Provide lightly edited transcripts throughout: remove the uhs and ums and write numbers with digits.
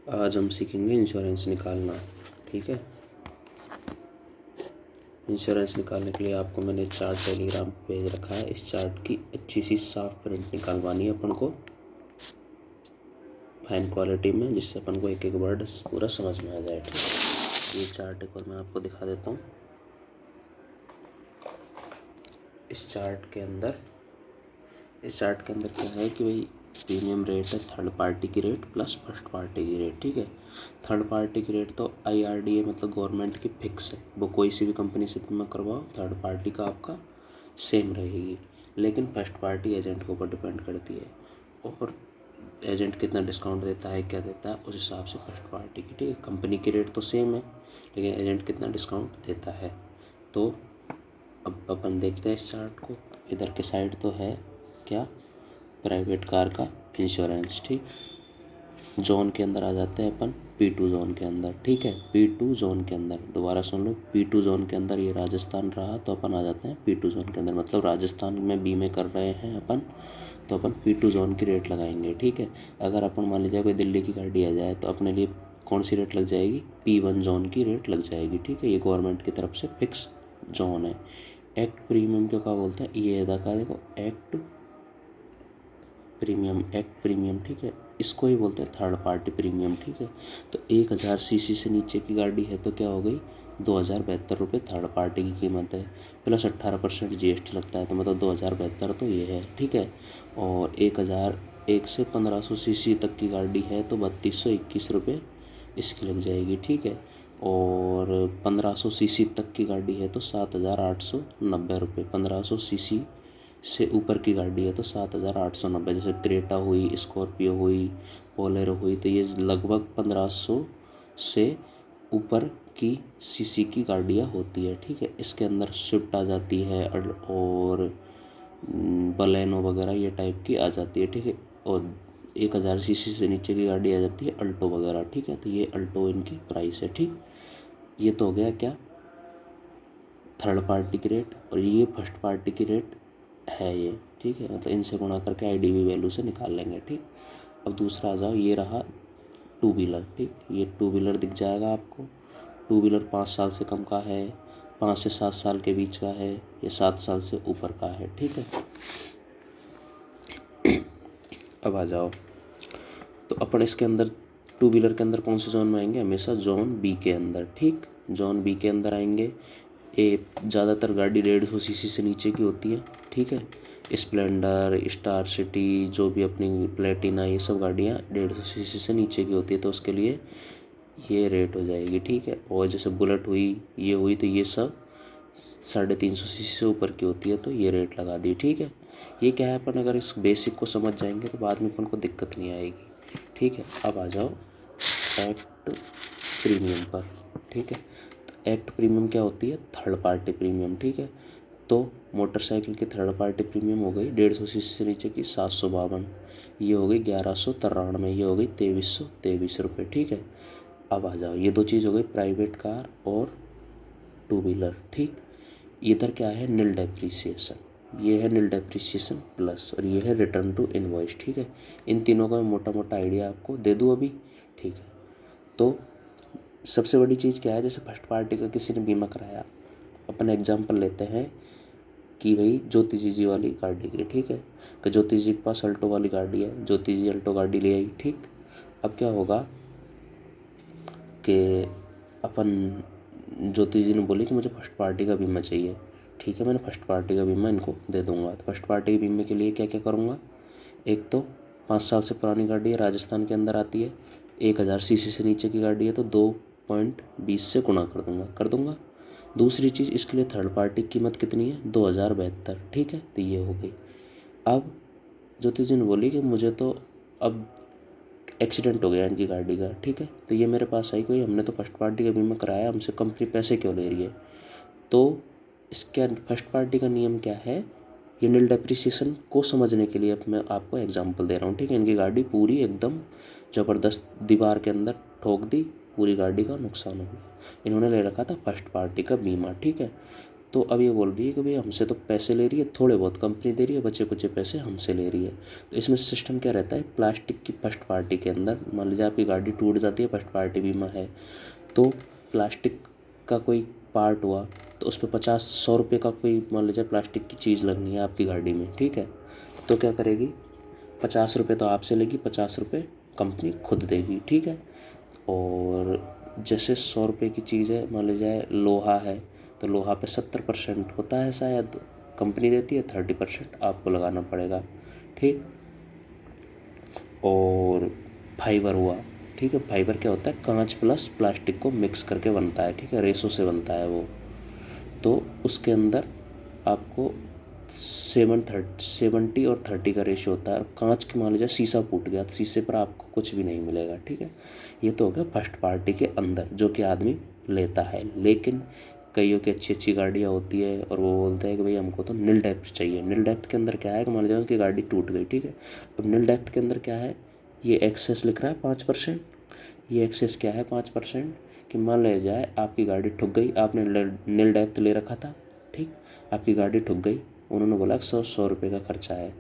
आज हम सीखेंगे इंश्योरेंस निकालना। ठीक है, इंश्योरेंस निकालने के लिए आपको मैंने चार्ट टेलीग्राम पे भेज रखा है। इस चार्ट की अच्छी सी साफ प्रिंट निकालवानी है अपन को फाइन क्वालिटी में, जिससे अपन को एक एक वर्ड पूरा समझ में आ जाए। ठीक है, ये चार्ट एक बार मैं आपको दिखा देता हूँ। इस चार्ट के अंदर क्या है कि भाई प्रीमियम रेट है थर्ड पार्टी की रेट प्लस फर्स्ट पार्टी की रेट। ठीक है, थर्ड पार्टी की रेट तो IRDA मतलब गवर्नमेंट की फिक्स है, वो कोई सी भी कंपनी से बीमा करवाओ थर्ड पार्टी का आपका सेम रहेगी। लेकिन फर्स्ट पार्टी एजेंट के ऊपर डिपेंड करती है, और एजेंट कितना डिस्काउंट देता है क्या देता है उस हिसाब से फर्स्ट पार्टी की। ठीक है, कंपनी की रेट तो सेम है लेकिन एजेंट कितना डिस्काउंट देता है। तो अब अपन देखते हैं इस चार्ट को। इधर के साइड तो है क्या, प्राइवेट कार का इंश्योरेंस। ठीक, जोन के अंदर आ जाते हैं अपन P2 जोन के अंदर। ठीक है, P2 जोन के अंदर दोबारा सुन लो, P2 जोन के अंदर ये राजस्थान रहा तो अपन आ जाते हैं P2 जोन के अंदर, मतलब राजस्थान में बीमे कर रहे हैं अपन तो अपन P2 जोन की रेट लगाएंगे। ठीक है, अगर अपन मान लीजिए कोई दिल्ली की गाड़ी आ जाए तो अपने लिए कौन सी रेट लग जाएगी, P1 जोन की रेट लग जाएगी। ठीक है, ये गवर्नमेंट की तरफ से फिक्स जोन है। एक्ट प्रीमियम को क्या बोलते हैं, ये अदा का देखो एक्ट प्रीमियम। ठीक है, इसको ही बोलते हैं थर्ड पार्टी प्रीमियम। ठीक है, तो 1000 सीसी से नीचे की गाड़ी है तो क्या हो गई, 2072 रुपये थर्ड पार्टी की कीमत है, प्लस 18% GST लगता है, तो मतलब 2072 तो ये है। ठीक है, और 1001 से 1500 सीसी तक की गाड़ी है तो 3221 रुपये इसकी लग जाएगी। ठीक है, और 1500 सीसी तक की गाड़ी है तो 7890 रुपये। 1500 सीसी से ऊपर की गाड़ी है तो 7890, जैसे क्रेटा हुई, स्कॉर्पियो हुई, बोलेरो हुई, तो ये लगभग 1500 से ऊपर की सीसी की गाड़ियाँ होती है। ठीक है, इसके अंदर स्विफ्ट आ जाती है और बलेनो वगैरह ये टाइप की आ जाती है। ठीक है, और 1000 सीसी से नीचे की गाड़ी आ जाती है अल्टो वगैरह। ठीक है, तो ये अल्टो इनकी प्राइस है। ठीक, ये तो हो गया क्या, थर्ड पार्टी की रेट, और ये फर्स्ट पार्टी की रेट है ये। ठीक है, मतलब इनसे गुणा करके IDV वैल्यू से निकाल लेंगे। ठीक, अब दूसरा आ जाओ, ये रहा टू व्हीलर। ठीक, ये टू व्हीलर दिख जाएगा आपको। टू व्हीलर 5 साल से कम का है, 5 से 7 साल के बीच का है, या 7 साल से ऊपर का है। ठीक है, अब आ जाओ, तो अपन इसके अंदर टू व्हीलर के अंदर कौन से जोन में आएंगे, हमेशा जोन B के अंदर। ठीक, जोन B के अंदर आएंगे। ज़्यादातर गाड़ी 150 सीसी से नीचे की होती है। ठीक है, स्प्लेंडर, स्टार सिटी, जो भी अपनी प्लेटिना, ये सब गाड़ियाँ 150 सीसी से नीचे की होती है तो उसके लिए ये रेट हो जाएगी। ठीक है, और जैसे बुलेट हुई, ये हुई, तो ये सब 350 सीसी से ऊपर की होती है तो ये रेट लगा दी। ठीक है, ये क्या है, अपन अगर इस बेसिक को समझ जाएंगे तो बाद में अपन को दिक्कत नहीं आएगी। ठीक है, अब आ जाओ एक्ट प्रीमियम पर। ठीक है, तो एक्ट प्रीमियम क्या होती है, थर्ड पार्टी प्रीमियम। ठीक है, तो मोटरसाइकिल की थर्ड पार्टी प्रीमियम हो गई 150 सीसी से नीचे की 752, ये हो गई 1193, ये हो गई 2323 रुपये। ठीक है, अब आ जाओ, ये दो चीज़ हो गई प्राइवेट कार और टू व्हीलर। ठीक, इधर क्या है, नील डेप्रिसिएशन, ये है नील डेप्रिसिएशन प्लस, और ये है रिटर्न टू इनवॉइस। ठीक है, इन तीनों का मैं मोटा मोटा आइडिया आपको दे दूँ अभी। ठीक है, तो सबसे बड़ी चीज़ क्या है, जैसे फर्स्ट पार्टी का किसी ने बीमा कराया, अपन एग्जांपल लेते हैं कि भाई ज्योति जी वाली गाड़ी की। ठीक है, कि ज्योति जी के पास अल्टो वाली गाड़ी है, ज्योति जी अल्टो गाड़ी ले आई। ठीक, अब क्या होगा कि अपन ज्योति जी ने बोली कि मुझे फर्स्ट पार्टी का बीमा चाहिए। ठीक है, मैंने फर्स्ट पार्टी का बीमा इनको दे दूंगा। तो फर्स्ट पार्टी के बीमे के लिए क्या क्या करूँगा, एक तो 5 साल से पुरानी गाड़ी है, राजस्थान के अंदर आती है, 1000 सीसी से नीचे की गाड़ी है तो 2.20 से गुणा कर दूंगा। दूसरी चीज़, इसके लिए थर्ड पार्टी की कीमत कितनी है, 2072। ठीक है, तो ये हो गई। अब ज्योति जी ने बोली कि मुझे तो अब एक्सीडेंट हो गया इनकी गाड़ी का। ठीक है, तो ये मेरे पास आई कोई, हमने तो फर्स्ट पार्टी का बीमा कराया, हमसे कंपनी पैसे क्यों ले रही है। तो इसका फर्स्ट पार्टी का नियम क्या है, ये नील डेप्रिसिएशन को समझने के लिए अब मैं आपको एग्जांपल दे रहा हूँ। ठीक है, इनकी गाड़ी पूरी एकदम ज़बरदस्त दीवार के अंदर ठोक दी, पूरी गाड़ी का नुकसान हो गया, इन्होंने ले रखा था फर्स्ट पार्टी का बीमा। ठीक है, तो अब ये बोल रही है कि भाई हमसे तो पैसे ले रही है, थोड़े बहुत कंपनी दे रही है, बचे कुछ पैसे हमसे ले रही है। तो इसमें सिस्टम क्या रहता है, प्लास्टिक की फर्स्ट पार्टी के अंदर मान लीजिए आपकी गाड़ी टूट जाती है, फर्स्ट पार्टी बीमा है, तो प्लास्टिक का कोई पार्ट हुआ तो उस पर 50-100 रुपये का कोई मान लीजिए प्लास्टिक की चीज़ लगनी है आपकी गाड़ी में, ठीक है। तो क्या करेगी, 50 रुपये तो आपसे लेगी, 50 रुपये कंपनी खुद देगी, ठीक है। और जैसे 100 रुपये की चीज़ है, मान लीजिए लोहा है, तो लोहा पे 70% होता है शायद, कंपनी देती है, 30% आपको लगाना पड़ेगा, ठीक। और फाइबर हुआ, ठीक है। फाइबर क्या होता है, कांच प्लस प्लास्टिक को मिक्स करके बनता है, ठीक है, रेशो से बनता है वो। तो उसके अंदर आपको 70 और 30 का रेशियो होता है। और कांच के मान लीजिए शीशा फूट गया तो शीशे पर आपको कुछ भी नहीं मिलेगा, ठीक है। ये तो हो गया फर्स्ट पार्टी के अंदर जो कि आदमी लेता है। लेकिन कईयों की अच्छी अच्छी गाड़ियाँ होती है और वो बोलते हैं कि भाई हमको तो नील डेप्थ चाहिए। नील डेप्थ के अंदर क्या है कि मान लीजिए उसकी गाड़ी टूट गई, ठीक है। अब नील डेप्थ के अंदर क्या है, ये एक्सेस लिख रहा है 5%। ये एक्सेस क्या है 5%, कि मान लिया जाए आपकी गाड़ी ठुक गई, आपने नील डेप्थ ले रखा था, ठीक। आपकी गाड़ी ठुक गई, उन्होंने बोला 100 रुपये का खर्चा है,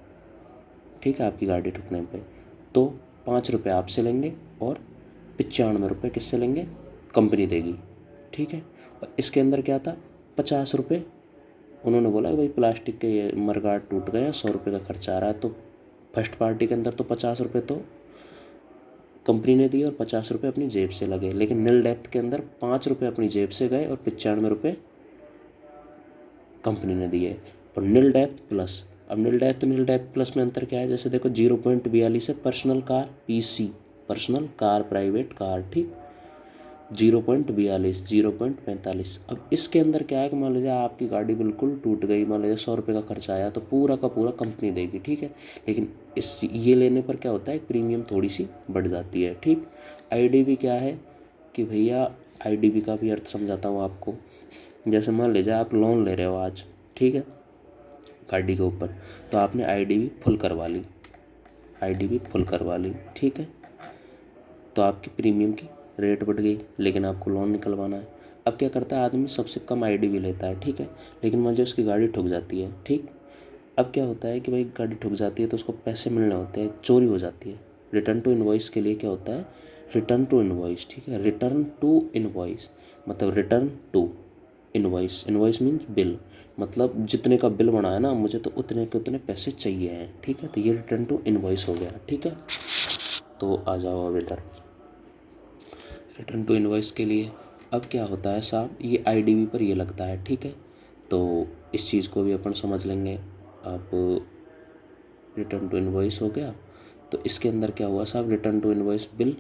ठीक है, आपकी गाड़ी ठुकने पे। तो 5 रुपये आपसे लेंगे और 95 रुपये किससे लेंगे, कंपनी देगी, ठीक है। और इसके अंदर क्या था, 50 रुपये उन्होंने बोला भाई प्लास्टिक के ये मरगाट टूट गए, 100 रुपये का खर्चा आ रहा है। तो फर्स्ट पार्टी के अंदर तो 50 रुपये तो कंपनी ने दिए और 50 रुपये अपनी जेब से लगे। लेकिन नील डेप्थ के अंदर 5 रुपये अपनी जेब से गए और 95 रुपये कंपनी ने दिए। और नील डेप्थ प्लस, अब नील डेप्थ प्लस में अंतर क्या है, जैसे देखो 0.42 है personal car, PC personal car, private car, ठीक। 0.42, 0.45। अब इसके अंदर क्या है कि मान लीजिए आपकी गाड़ी बिल्कुल टूट गई, मान लीजिए 100 रुपये का खर्चा आया, तो पूरा का पूरा कंपनी देगी, ठीक है। लेकिन इस ये लेने पर क्या होता है, प्रीमियम थोड़ी सी बढ़ जाती है, ठीक। IDV क्या है कि भैया, IDV का भी अर्थ समझाता हूँ आपको। जैसे मान लीजिए आप लोन ले रहे हो आज, ठीक है, गाड़ी के ऊपर, तो आपने IDV फुल करवा ली, IDV फुल करवा ली, ठीक है। तो आपकी प्रीमियम की रेट बढ़ गई, लेकिन आपको लोन निकलवाना है। अब क्या करता है आदमी, सबसे कम IDV लेता है, ठीक है। लेकिन मान लीजिए उसकी गाड़ी ठुक जाती है, ठीक। अब क्या होता है कि भाई गाड़ी ठुक जाती है तो उसको पैसे मिलने होते हैं, चोरी हो जाती है। रिटर्न टू इनवॉइस के लिए क्या होता है, रिटर्न टू इनवॉइस, ठीक है। रिटर्न टू इनवॉइस मतलब return to invoice, invoice means bill, मतलब जितने का बिल बना है ना, मुझे तो उतने के उतने पैसे चाहिए हैं, ठीक है। तो ये रिटर्न टू इनवॉइस हो गया, ठीक है। तो आ जाओ अब इधर रिटर्न टू इनवॉइस के लिए। अब क्या होता है साहब, ये IDV पर ये लगता है, ठीक है। तो इस चीज़ को भी अपन समझ लेंगे। अब रिटर्न टू इनवॉइस हो गया, तो इसके अंदर क्या हुआ साहब, रिटर्न टू इनवॉइस बिल।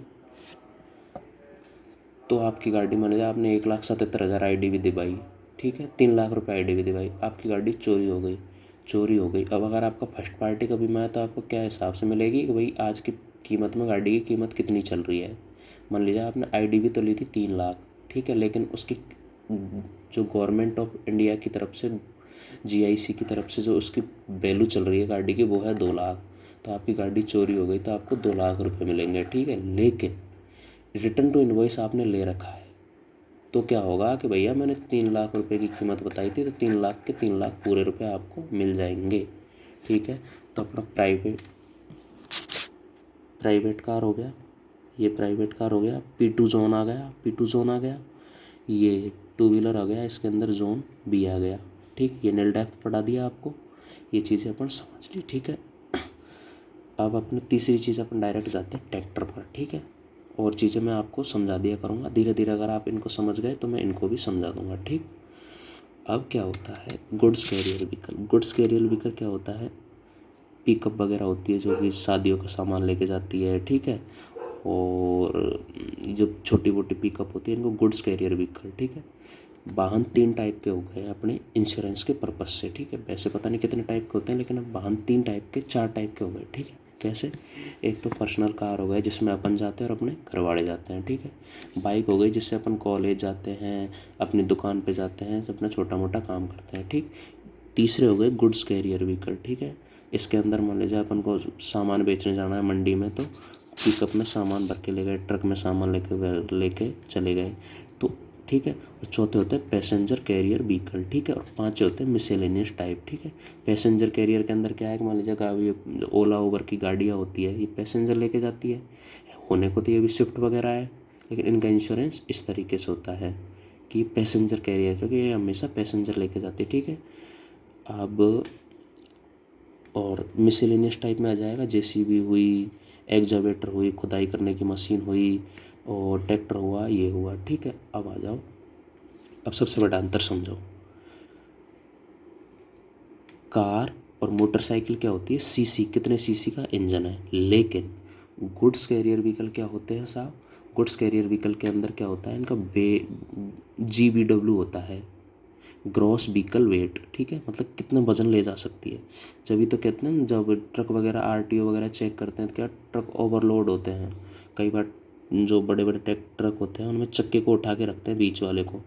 तो आपकी गाड़ी मान लीजिए आपने 1,77,000 IDV दिवाई, ठीक है, 3 लाख रुपये IDV दिवाई, आपकी गाड़ी चोरी हो गई, चोरी हो गई। अब अगर आपका फर्स्ट पार्टी का बीमा है तो आपको क्या हिसाब से मिलेगी कि भाई आज की कीमत में गाड़ी की कीमत कितनी चल रही है। मान लीजिए आपने IDV तो ली थी 3 लाख, ठीक है, लेकिन उसकी जो गवर्नमेंट ऑफ इंडिया की तरफ से, GIC की तरफ से जो उसकी वैल्यू चल रही है गाड़ी की, वो है 2 लाख। तो आपकी गाड़ी चोरी हो गई तो आपको 2 लाख रुपये मिलेंगे, ठीक है। लेकिन रिटर्न टू इनवॉइस आपने ले रखा है, तो क्या होगा कि भैया मैंने 3 लाख रुपए की कीमत बताई थी, तो 3 लाख के 3 लाख पूरे रुपए आपको मिल जाएंगे, ठीक है। तो अपना प्राइवेट कार हो गया, ये प्राइवेट कार हो गया। P2 जोन आ गया, P2 जोन आ गया। ये 2 व्हीलर आ गया, इसके अंदर जोन B आ गया, ठीक। ये नील डेप्थ पढ़ा दिया आपको, ये चीज़ें अपन समझ ली, ठीक है। अब अपनी तीसरी चीज़ अपन डायरेक्ट जाते हैं ट्रैक्टर पर, ठीक है। और चीज़ें मैं आपको समझा दिया करूँगा धीरे धीरे, अगर आप इनको समझ गए तो मैं इनको भी समझा दूँगा, ठीक। अब क्या होता है goods carrier vehicle. Goods carrier vehicle क्या होता है, पिकअप वगैरह होती है जो कि शादियों का सामान लेके जाती है, ठीक है। और जो छोटी मोटी पिकअप होती है इनको गुड्स कैरियर व्हीकल, ठीक है। वाहन 3 टाइप के हो गए अपने इंश्योरेंस के पर्पज से, ठीक है। वैसे पता नहीं कितने टाइप के होते हैं, लेकिन अब वाहन 3 टाइप के 4 टाइप के हो गए, ठीक है। कैसे, एक तो पर्सनल कार हो गए जिसमें अपन जाते हैं और अपने घर वाले जाते हैं, ठीक है। बाइक हो गई जिससे अपन कॉलेज जाते हैं, अपनी दुकान पे जाते हैं, अपना छोटा मोटा काम करते हैं, ठीक। तीसरे हो गए गुड्स कैरियर व्हीकल, ठीक है। इसके अंदर मान लीजिए अपन को सामान बेचने जाना है मंडी में, तो पिकअप में सामान भर के ले गए, ट्रक में सामान लेके चले गए। तो ठीक है। और चौथे होते हैं पैसेंजर कैरियर व्हीकल, ठीक है। और पांचवे होते हैं मिसेलेनियस टाइप, ठीक है। पैसेंजर कैरियर के अंदर क्या है कि मान लीजिए कि ये ओला उबर की गाड़ियाँ होती है, ये पैसेंजर लेके जाती है, होने को तो ये भी स्विफ्ट वगैरह है, लेकिन इनका इंश्योरेंस इस तरीके से होता है कि पैसेंजर कैरियर, क्योंकि ये हमेशा पैसेंजर लेके जाती है, ठीक है। अब और मिसेलेनियस टाइप में आ जाएगा जेसीबी हुई, एक्जावेटर हुई, खुदाई करने की मशीन हुई, और ट्रैक्टर हुआ, ये हुआ, ठीक है। अब आ जाओ, अब सबसे बड़ा अंतर समझो। कार और मोटरसाइकिल क्या होती है, सीसी, कितने सीसी का इंजन है, लेकिन गुड्स कैरियर व्हीकल क्या होते हैं साहब, गुड्स कैरियर व्हीकल के अंदर क्या होता है, इनका GVW होता है, ग्रॉस व्हीकल वेट, ठीक है। मतलब कितना वजन ले जा सकती है। जब तो कहते हैं ना, जब ट्रक वगैरह RTO वगैरह चेक करते हैं तो क्या ट्रक ओवरलोड होते हैं कई बार। जो बड़े बड़े ट्रक होते हैं उनमें चक्के को उठा के रखते हैं, बीच वाले को,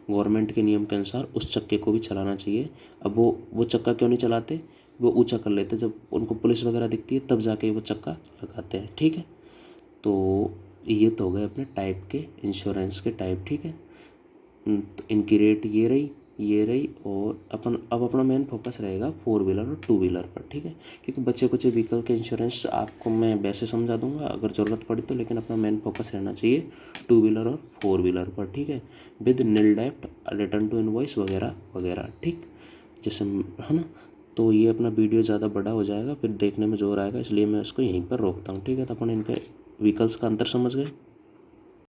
गवर्नमेंट के नियम के अनुसार उस चक्के को भी चलाना चाहिए। अब वो चक्का क्यों नहीं चलाते, वो ऊंचा कर लेते, जब उनको पुलिस वगैरह दिखती है तब जाके वो चक्का लगाते हैं, ठीक है। तो ये तो हो गए अपने टाइप के इंश्योरेंस के टाइप, ठीक है। तो इनकी रेट ये रही और अब अपना मेन फोकस रहेगा 4 व्हीलर और 2 व्हीलर पर, ठीक है। क्योंकि बच्चे कुछ व्हीकल के इंश्योरेंस आपको मैं वैसे समझा दूंगा अगर ज़रूरत पड़ी तो, लेकिन अपना मेन फोकस रहना चाहिए 2 व्हीलर और 4 व्हीलर पर, ठीक है। विद नील डेप्ट, रिटर्न टू इनवॉइस वगैरह वगैरह, ठीक, जैसे, है ना। तो ये अपना वीडियो ज़्यादा बड़ा हो जाएगा, फिर देखने में जोर आएगा, इसलिए मैं इसको यहीं पर रोकता हूँ, ठीक है। तो अपन इनके व्हीकल्स का अंतर समझ गए।